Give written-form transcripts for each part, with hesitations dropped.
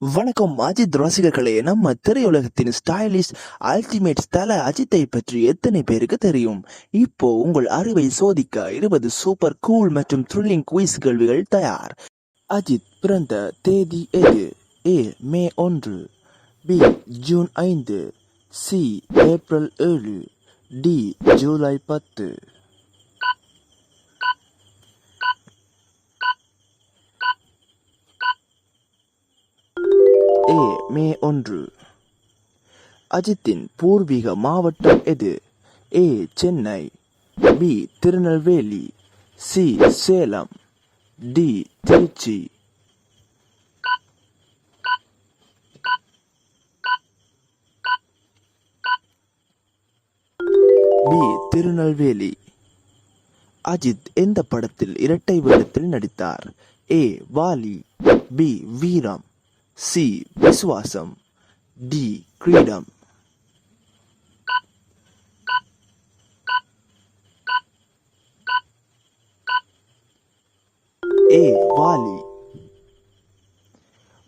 வணக்கம் அஜித் ரசிகர்களே. நம்ம திரையுலகத்தின் ஸ்டைலிஷ் அல்டிமேட் தல அஜித்தை பற்றி எத்தனை பேருக்கு தெரியும்? இப்போ உங்கள் அறிவை சோதிக்க 20 சூப்பர் கூல் மற்றும் த்ரில்லிங் குயிஸ் கேள்விகள் தயார். அஜித் பிறந்த தேதி எது? A May 1, B June 5, C April 7, D July 10. A May 1. அஜித்தின் பூர்வீக மாவட்டம் எது? A Chennai, B Tirunelveli, C Salem, D Trichy. B Tirunelveli. Ajith எந்த படத்தில் இரட்டை வேடத்தில் நடித்தார்? A Vaali, B Veeram, C Viswasam, D Kireedam. A Vaali.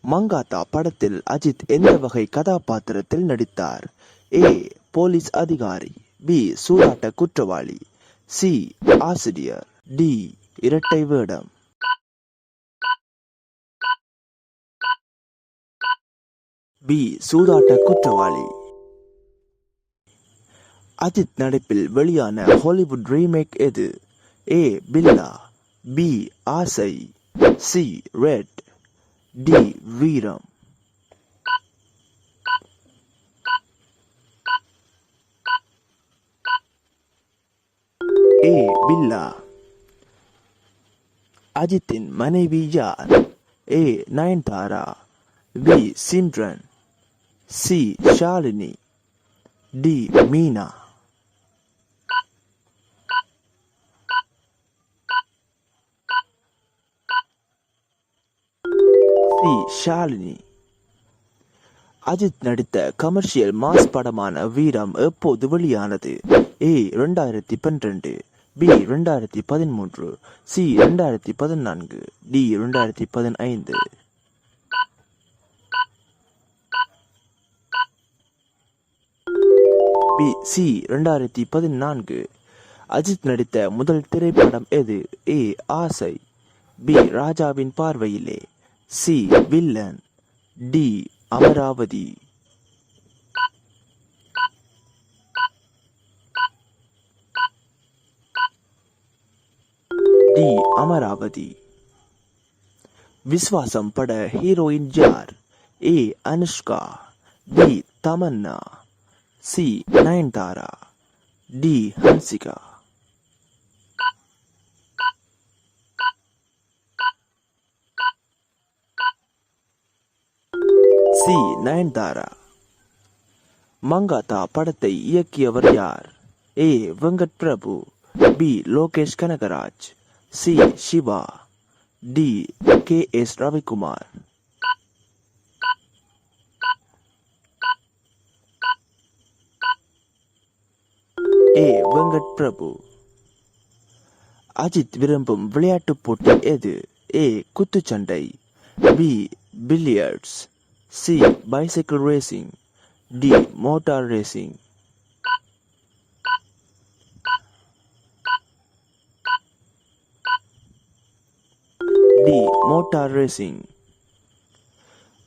Mankatha படத்தில் அஜித் எந்த வகை கதாபாத்திரத்தில் நடித்தார்? ஏ போலீஸ் அதிகாரி, பி சூதாட்ட குற்றவாளி, சி ஆசிரியர், டி இரட்டை வேடம். பி சூதாட்ட குற்றவாளி. அஜித் நடிப்பில் வெளியான ஹாலிவுட் ரீமேக் எது? A Billa, B Aasai, C Red, D Veeram. A Billa. அஜித்தின் மனைவி யார்? A Nayanthara, B Simran, C Shalini, D Meena. C Shalini. Ajith நடித்த கமர்ஷியல் மாஸ் படமான வீரம் எப்போது வெளியானது? A 2012, B 2013, C 2014, D 2015. B C 2014. Ajith நடித்த முதல் திரைப்படம் எது? ஏ ஆசை, பி ராஜாவின் பார்வையிலே, C Villain, D Amaravathi. D Amaravathi. Viswasam பட ஹீரோயின் யார்? A Anushka, B Tamannaah, C Nayanthara, D Hansika. C Nayanthara. Mankatha படத்தை இயக்கியவர் யார்? A Venkat Prabhu, B Lokesh Kanagaraj, C Siva, D K S Ravikumar. A Venkat Prabhu. Ajith விரும்பும் விளையாட்டுப் போட்டி எது? ஏ குத்துச்சண்டை, B billiards, C bicycle racing, D motor racing. D motor racing.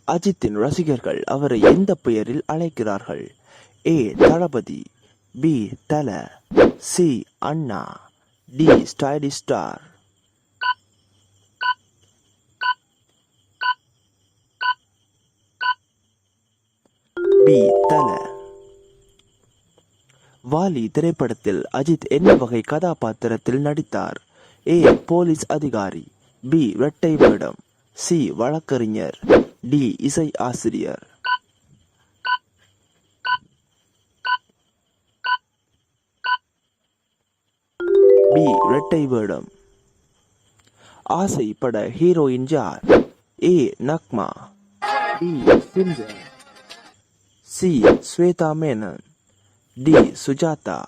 அஜித்தின் ரசிகர்கள் அவரை எந்த பெயரில் அழைக்கிறார்கள்? A Thalapathy, B Thala, C Anna, D stylish star. B Thala. Vaali திரைப்படத்தில் அஜித் என்ன வகை கதாபாத்திரத்தில் நடித்தார்? ஏ போலீஸ் அதிகாரி, பி இரட்டை வேடம், சி வழக்கறிஞர், டி இசை ஆசிரியர். பி இரட்டை வேடம். ஆசை பட ஹீரோயின் யார்? A Nagma, B Simran, C Swetha Menon, D Sujatha.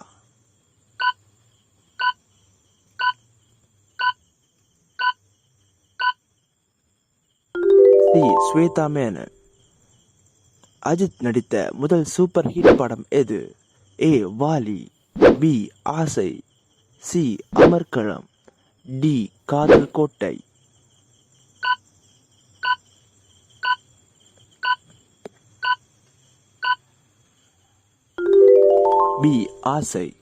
C Swetha Menon. Ajith நடித்த முதல் சூப்பர் ஹிட் படம் எது? A Vaali, B Aasai, C Amarkalam, D Kadhal Kottai. B ஆசை.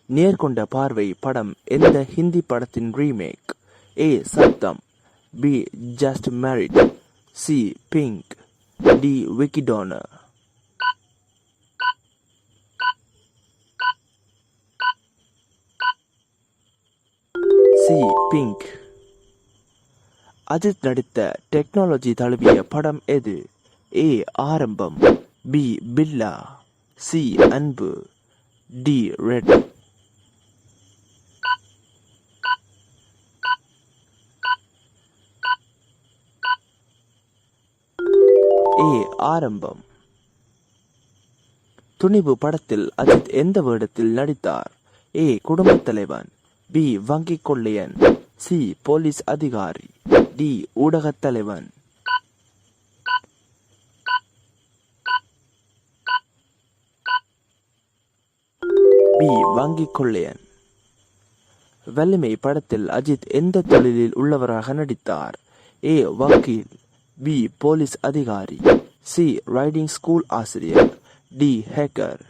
நேர்கொண்ட பார்வை படம் எந்த ஹிந்தி படத்தின் remake? A Satham, B just married, C Pink, D Vicky Donor. C Pink. அஜித் நடித்த டெக்னாலஜி தழுவிய படம் எது? A Arambam, B Billa, C Anbu, D Red. A Arambam. Thunivu படத்தில் அஜித் எந்த வேடத்தில் நடித்தார்? ஏ குடும்பத் தலைவன், பி வங்கி கொள்ளையன், சி போலீஸ் அதிகாரி, டி ஊடகத் தலைவன். பி வங்கி கொள்ளையன். வலிமை படத்தில் அஜித் எந்த தொழிலில் உள்ளவராக நடித்தார்? ஏ வக்கீல், பி போலீஸ் அதிகாரி, சி ரைடிங் ஸ்கூல் ஆசிரியர், டி ஹேக்கர்.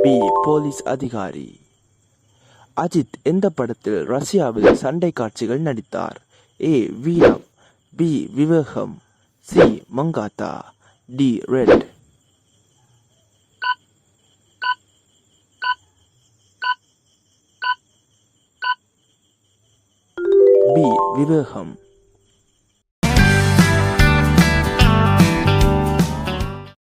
பி போலீஸ் அதிகாரி. அஜித் எந்த படத்தில் ரஷ்யாவில் சண்டை காட்சிகள் நடித்தார்? A Veeram, B Vivegam, C Mankatha, D Red. B Vivegam.